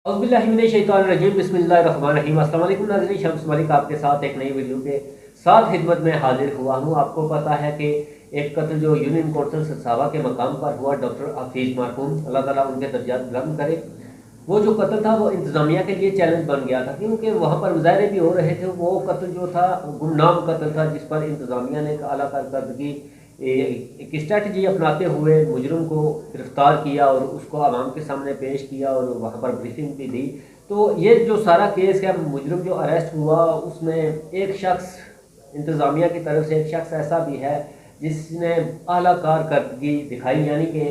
औज़ुबिल्लाहिमिनश्शैतानिर्रजीम बिस्मिल्लाहिर्रहमानिर्रहीम। अस्सलाम वालेकुम नाज़रीन, शम्स मलिक आपके साथ एक नई वीडियो के साथ खिदमत में हाजिर हुआ हूँ। आपको पता है कि एक कत्ल जो यूनियन कोर्टल सरसावा के मकाम पर हुआ, डॉक्टर हफीज़ मरहूम, अल्लाह ताला उनके दर्जात बुलंद करे। वो जो कत्ल था वो इंतज़ामिया के लिए चैलेंज बन गया था, क्योंकि वहाँ पर मुजाहरे भी हो रहे थे। वो कत्ल जो था गुमनाम कत्ल था, जिस पर इंतज़ामिया ने आला कारकर्दगी एक स्ट्रैटेजी अपनाते हुए मुजरिम को गिरफ्तार किया और उसको आवाम के सामने पेश किया और वहाँ पर ब्रीफिंग भी दी। तो ये जो सारा केस है, मुजरिम जो अरेस्ट हुआ उसमें एक शख्स इंतज़ामिया की तरफ से, एक शख्स ऐसा भी है जिसने आला कारकर्दगी दिखाई, यानी कि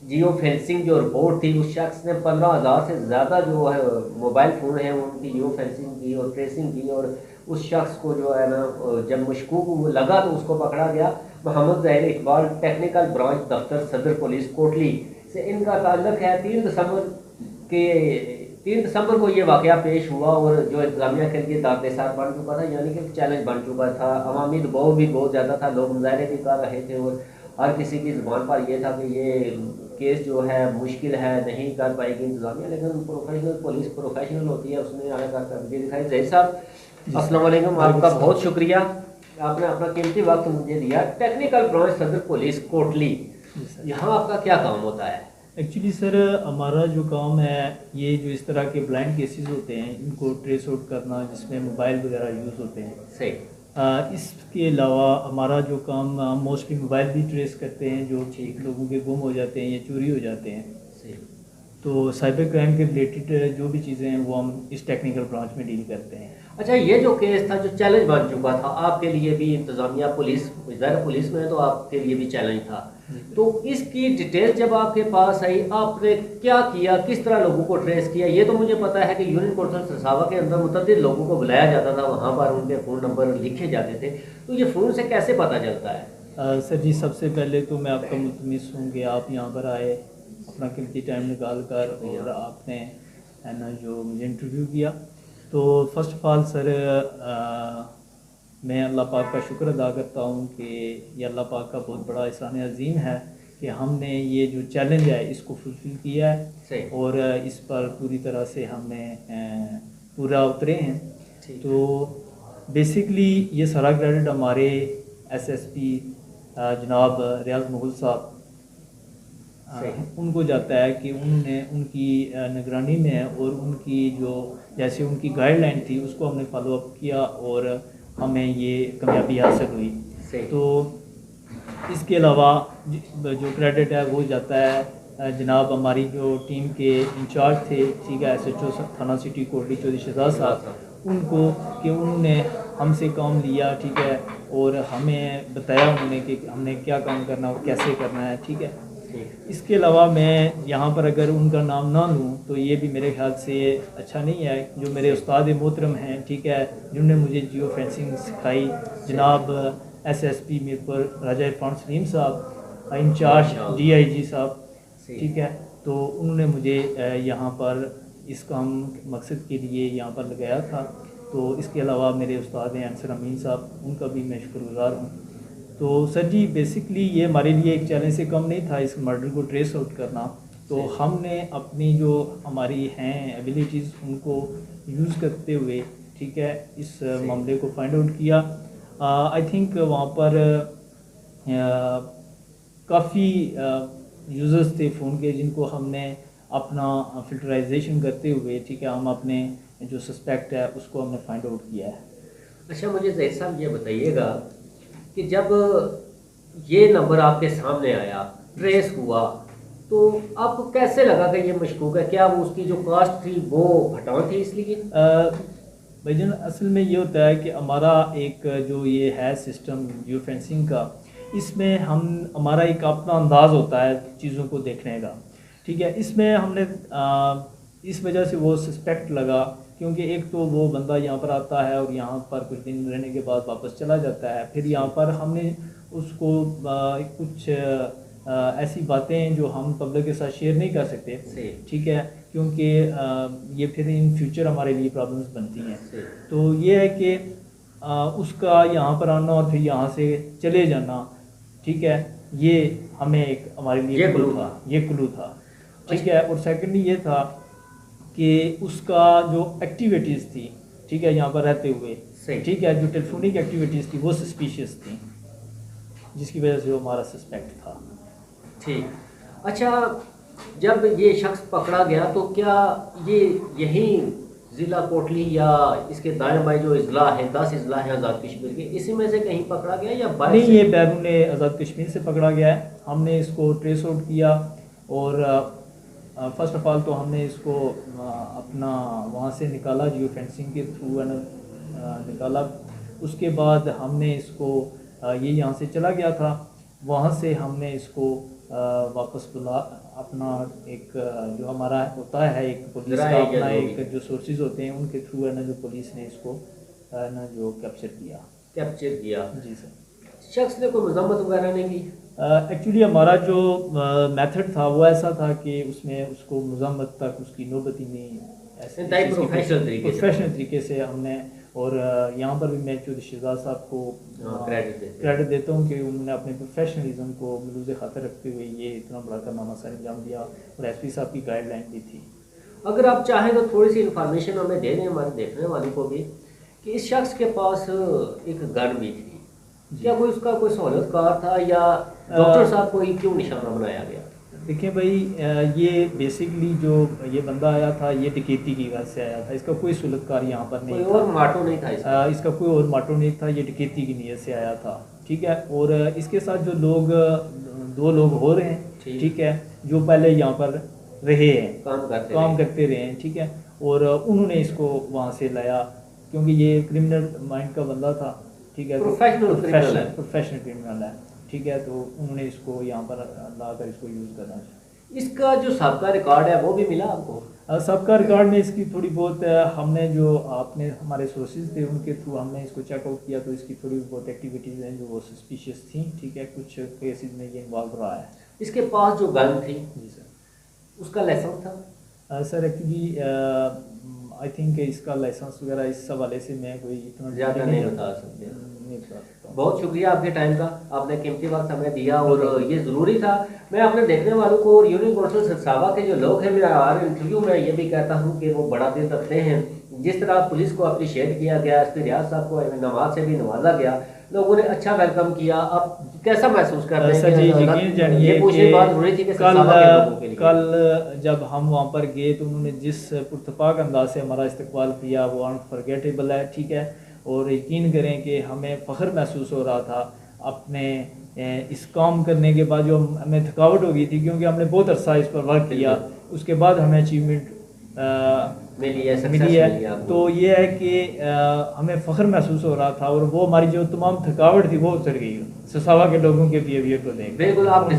जियो फेंसिंग जो रिपोर्ट थी, उस शख्स ने 15,000 से ज़्यादा जो है मोबाइल फ़ोन है उनकी जियो फेंसिंग की और ट्रेसिंग की, और उस शख्स को जो है ना, जब मशकूक लगा तो उसको पकड़ा गया। मोहम्मद ज़ाहिर इकबाल, टेक्निकल ब्रांच दफ्तर सदर पुलिस कोटली से इनका ताल्लुक है। 3 दिसंबर को ये वाक़या पेश हुआ और जो इंतज़ामिया के लिए दारदेसार बन चुका था, यानी कि चैलेंज बन चुका था। अवामी दबाव भी बहुत ज़्यादा था, लोग मुजाहरे भी कर रहे थे और हर किसी की ज़ुबान पर यह था कि ये केस जो है मुश्किल है, नहीं कर पाएगी इंतज़ामिया। लेकिन प्रोफेशनल पुलिस प्रोफेशनल होती है, उसने आगे करके दिखाई। जय साहब अस्सलाम वालेकुम, आपका बहुत शुक्रिया, आपने अपना कीमती वक्त मुझे दिया। टेक्निकल ब्रांच सदर पुलिस कोटली, यहाँ आपका क्या काम होता है? एक्चुअली सर, हमारा जो काम है, ये जो इस तरह के ब्लाइंड केसेस होते हैं इनको ट्रेस आउट करना, जिसमें मोबाइल वगैरह यूज़ होते हैं। सही। इसके अलावा हमारा जो काम, मोस्टली मोबाइल भी ट्रेस करते हैं जो लोगों के गुम हो जाते हैं या चोरी हो जाते हैं। सही। तो साइबर क्राइम के रिलेटेड जो भी चीज़ें हैं वो हम इस टेक्निकल ब्रांच में डील करते हैं। अच्छा, ये जो केस था जो चैलेंज बन चुका था आपके लिए भी, इंतज़ामिया पुलिस ज़रा पुलिस में तो आपके लिए भी चैलेंज था, तो इसकी डिटेल जब आपके पास आई, आपने क्या किया, किस तरह लोगों को ट्रेस किया? ये तो मुझे पता है कि यूनियन कोर्टल सरसावा के अंदर मुतअद्दिद लोगों को बुलाया जाता था, वहाँ पर उनके फ़ोन नंबर लिखे जाते थे, तो ये फ़ोन से कैसे पता चलता है? सर जी, सबसे पहले तो मैं आपका मुतमिस हूँ कि आप यहाँ पर आए, अपना कीमती टाइम निकाल कर, और आपने है ना जो मुझे इंटरव्यू किया। तो फर्स्ट ऑफ ऑल सर, मैं अल्लाह पाक का शुक्र अदा करता हूँ कि ये अल्लाह पाक का बहुत बड़ा एहसान अज़ीम है कि हमने ये जो चैलेंज है इसको फुलफ़िल किया है और इस पर पूरी तरह से हमने पूरा उतरे हैं। तो बेसिकली ये सारा क्रेडिट हमारे एसएसपी जनाब रियाज मुगल साहब उनको जाता है कि उन्होंने उनकी निगरानी में और उनकी जो जैसे उनकी गाइडलाइन थी उसको हमने फॉलो अप किया और हमें ये कामयाबी हासिल हुई। तो इसके अलावा जो क्रेडिट है वो जाता है जनाब हमारी जो टीम के इंचार्ज थे, ठीक है, SHO थाना सिटी कोटली चौधरी शहजाद साहब, उनको कि उन्होंने हमसे काम लिया, ठीक है, और हमें बताया उन्होंने कि हमने क्या काम करना और कैसे करना है, ठीक है। इसके अलावा मैं यहाँ पर अगर उनका नाम ना लूँ तो ये भी मेरे ख्याल से अच्छा नहीं है। जो मेरे उस्ताद मोहतरम हैं, ठीक है, जिन्होंने मुझे जियो फेंसिंग सिखाई, जनाब SSP मीरपुर राजा इरफान सलीम साहब, इंचार्ज DIG साहब, ठीक है, तो उन्होंने मुझे यहाँ पर इस काम मकसद के लिए यहाँ पर लगाया था। तो इसके अलावा मेरे उस्ताद हैं अंसर अमीन साहब, उनका भी मैं शुक्रगुज़ार हूँ। तो सर जी, बेसिकली ये हमारे लिए एक चैलेंज से कम नहीं था इस मर्डर को ट्रेस आउट करना। तो हमने अपनी जो हमारी हैं एबिलिटीज़ उनको यूज़ करते हुए, ठीक है, इस मामले को फाइंड आउट किया। आई थिंक वहाँ पर काफ़ी यूज़र्स थे फ़ोन के जिनको हमने अपना फ़िल्टराइजेशन करते हुए, ठीक है, हम अपने जो सस्पेक्ट है उसको हमने फाइंड आउट किया है। अच्छा, मुझे ज़हीर साहब ये बताइएगा कि जब ये नंबर आपके सामने आया, ट्रेस हुआ, तो आपको कैसे लगा कि ये मशकूक है? क्या वो उसकी जो कास्ट थी वो हटान थी इसलिए? भाईजान, असल में ये होता है कि हमारा एक जो ये है सिस्टम जियो फेंसिंग का, इसमें हमारा एक अपना अंदाज़ होता है चीज़ों को देखने का, ठीक है। इसमें हमने इस वजह से वो सस्पेक्ट लगा क्योंकि एक तो वो बंदा यहाँ पर आता है और यहाँ पर कुछ दिन रहने के बाद वापस चला जाता है। फिर यहाँ पर हमने उसको कुछ ऐसी बातें जो हम पब्लिक के साथ शेयर नहीं कर सकते, ठीक है, क्योंकि ये फिर इन फ्यूचर हमारे लिए प्रॉब्लम्स बनती हैं। तो ये है कि उसका यहाँ पर आना और फिर यहाँ से चले जाना, ठीक है, ये हमें एक हमारे लिए ये क्लू था, ठीक है। और सेकेंडली ये था कि उसका जो एक्टिविटीज़ थी, ठीक है, यहाँ पर रहते हुए, ठीक है, जो टेलीफोनिक एक्टिविटीज़ थी वो सस्पिशियस थी, जिसकी वजह से वो हमारा सस्पेक्ट था। ठीक, अच्छा, जब ये शख्स पकड़ा गया तो क्या ये यही ज़िला कोटली या इसके दाएं बाएं जो अजला है, 10 अजला हैं आज़ाद कश्मीर के, इसी में से कहीं पकड़ा गया या बाहर नहीं, ये बैरून आज़ाद कश्मीर से पकड़ा गया है। हमने इसको ट्रेस आउट किया और फर्स्ट ऑफ ऑल तो हमने इसको अपना वहाँ से निकाला, जियो फेंसिंग के थ्रू निकाला। उसके बाद हमने इसको ये यहाँ से चला गया था, वहाँ से हमने इसको वापस बुला अपना एक जो हमारा होता है एक पुलिस का अपना एक जो सोर्सेज होते हैं उनके थ्रू है ना, जो पुलिस ने इसको ना जो कैप्चर किया। जी सर। शख्स ने कोई मजम्मत वगैरह नहीं की? एक्चुअली हमारा जो मेथड था वो ऐसा था कि उसमें उसको मजम्मत तक उसकी नौबत ही नहीं, ऐसे प्रोफेशनल तरीके से हमने, और यहाँ पर भी मैं चौधरी शहजाद साहब को क्रेडिट देता हूँ कि उन्होंने अपने प्रोफेशनलिज्म को मलूज़ खातर रखते हुए ये इतना बड़ा कारनामा सर अंजाम दिया, और एसपी साहब की गाइडलाइन भी थी। अगर आप चाहें तो थोड़ी सी इंफॉर्मेशन हमें दे दें हमारे देखने वाले को भी, कि इस शख्स के पास एक गन भी थी, क्या कोई उसका कोई सहूलतकार था या डॉक्टर साहब को क्यों निशाना बनाया गया? देखिए भाई, ये बेसिकली जो ये बंदा आया था ये डकैती की घर से आया था, इसका कोई सुलतकार यहाँ पर नहीं था, और माटो नहीं था इसका कोई और माटो नहीं था, ये डकैती की नीयत से आया था, ठीक है। और इसके साथ जो लोग 2 लोग हो रहे हैं, ठीक है, जो पहले यहाँ पर रहे हैं, काम करते रहे हैं, ठीक है, और उन्होंने इसको वहाँ से लाया क्योंकि ये क्रिमिनल माइंड का बंदा था, ठीक है, प्रोफेशनल क्रिमिनल है, ठीक है, तो उन्होंने इसको यहाँ पर लाकर इसको यूज़ करना चाहिए। इसका जो सबका रिकॉर्ड है वो भी मिला आपको? सबका रिकॉर्ड में इसकी थोड़ी बहुत हमने जो आपने हमारे सोर्सेज थे उनके थ्रू हमने इसको चेकआउट किया, तो इसकी थोड़ी बहुत एक्टिविटीज़ हैं जो वो सस्पिशियस थी, ठीक है, कुछ केसेस में ये इन्वॉल्व रहा है। इसके पास जो गन थी, जी सर, उसका लाइसेंस था? सर एक्चुअली आई थिंक इसका लाइसेंस वगैरह इस हवाले से मैं कोई इतना ज़्यादा नहीं बता सकते। बहुत शुक्रिया आपके टाइम का, आपने कीमती वक्त हमें दिया और ये ज़रूरी था। मैं अपने देखने वालों को और यूनियन कौंसिल सिरसावा के जो लोग हैं, मैं हर इंटरव्यू में ये भी कहता हूँ कि वो बड़ा दिल रखते हैं। जिस तरह पुलिस को अप्रिशिएट किया गया, एसपी रियाज साहब को नवाज से भी नवाजा गया, लोगों ने अच्छा वेलकम किया। अब कैसा महसूस कर रहे हैं? यकीन जानिए कल जब हम वहाँ पर गए तो उन्होंने जिस पुरतफाक अंदाज से हमारा इस्तकबाल किया वो अनफॉरगेटेबल है, ठीक है, और यकीन करें कि हमें फ़ख्र महसूस हो रहा था अपने इस काम करने के बाद। जो हमें थकावट हो गई थी क्योंकि हमने बहुत अरसा इस पर वर्क किया, उसके बाद हमें अचीवमेंट मिली है, तो ये है कि हमें फ़ख्र महसूस हो रहा था और वो हमारी जो तमाम थकावट थी वो उतर गई सिरसावा के लोगों के बिहेवियर को देख, बिल्कुल आप को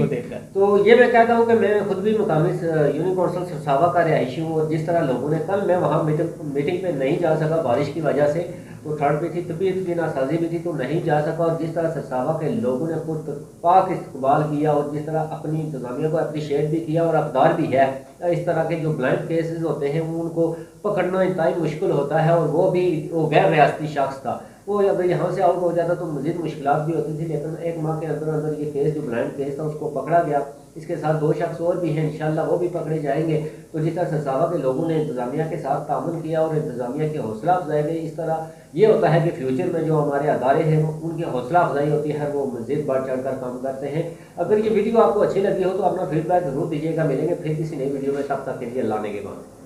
देखकर। तो ये मैं कहता हूँ कि मैं खुद भी मुकामी यूनियन कौंसिल सिरसावा का रिहायशी हूँ, और जिस तरह लोगों ने, कल मैं वहाँ मीटिंग पे नहीं जा सका बारिश की वजह से, तो थर्ड पे थी, तबीयत की नासाजी भी थी, तो नहीं जा सका। और जिस तरह सिरसावा के लोगों ने खुद पाक इस्तकबाल किया और जिस तरह अपनी इंतजामिया को अप्रिशिएट भी किया और अकदार भी है, इस तरह के जो ब्लाइंड केसेस होते हैं उनको पकड़ना इंतहाई मुश्किल होता है, और वो भी वो गैर रियासती शख्स था, वो अगर यहाँ से आउट हो जाता तो मज़ीद मुश्किलात भी होती थी। लेकिन 1 माह के अंदर अंदर ये केस जो ब्लाइंड केस था उसको पकड़ा गया। इसके साथ 2 शख्स और भी हैं, इंशाल्लाह वो भी पकड़े जाएंगे। तो जिस तरह सिरसावा के लोगों ने इंतजामिया के साथ तामुन किया और इंतजामिया की हौसला अफजाई गई, इस तरह ये होता है कि फ्यूचर में जो हमारे अदारे हैं उनकी हौसला अफजाई होती है, वो मज़ीद बढ़ चढ़ कर काम करते हैं। अगर ये वीडियो आपको अच्छी लगी हो तो अपना फीडबैक ज़रूर दीजिएगा। मिलेंगे फिर किसी नई वीडियो में, तब तक के लिए अल्लाह ने के बाद।